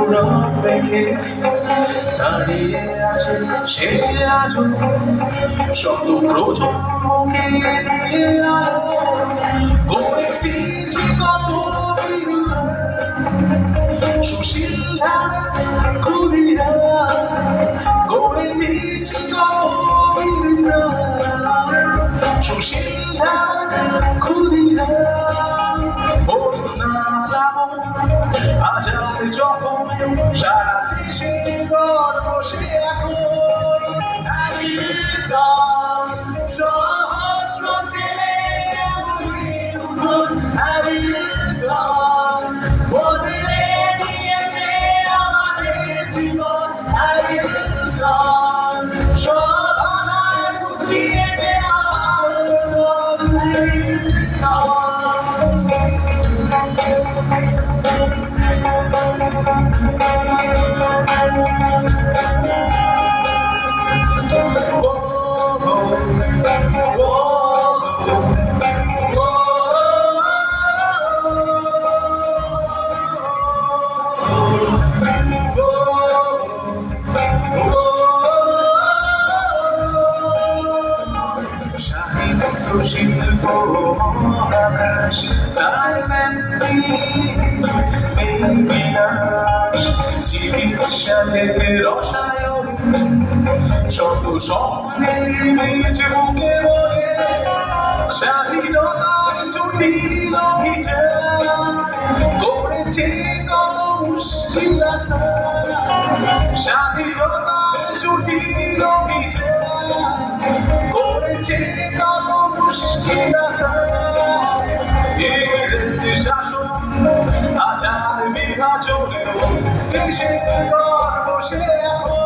আলোড়ন রেখে দাঁড়িয়ে আছে সে আজও শত প্রজন্মকে দিয়ে আলো গড়ে দিয়েছে কত বীর সুশীল ধারা ক্ষুদিরা গড়ে দিয়েছে কত বীর সুশীল ধারা ক্ষুদিরা হাজার যখন সারা দেশে গর্ব সে এখন সহস্র ছেলে বদলে দিয়েছে আমাদের জীবন সব আধার গুছিয়ে দেওয়া সাহিত্য শিল্প মহাকাশ তার ব্যক্তি বিনাশ চিকিৎসা থেকে রসায়ন শত স্বপ্নের বীজ বুকে বলে স্বাধীনতার জটিল অভিযান করেছে কত মুশকিল আসান স্বাধীনতার জটিল অভিযান করেছে কত মুশকিল আসান ইংরেজি শাসন আচার বিভাজনেও দেশের গর্ব সে এখন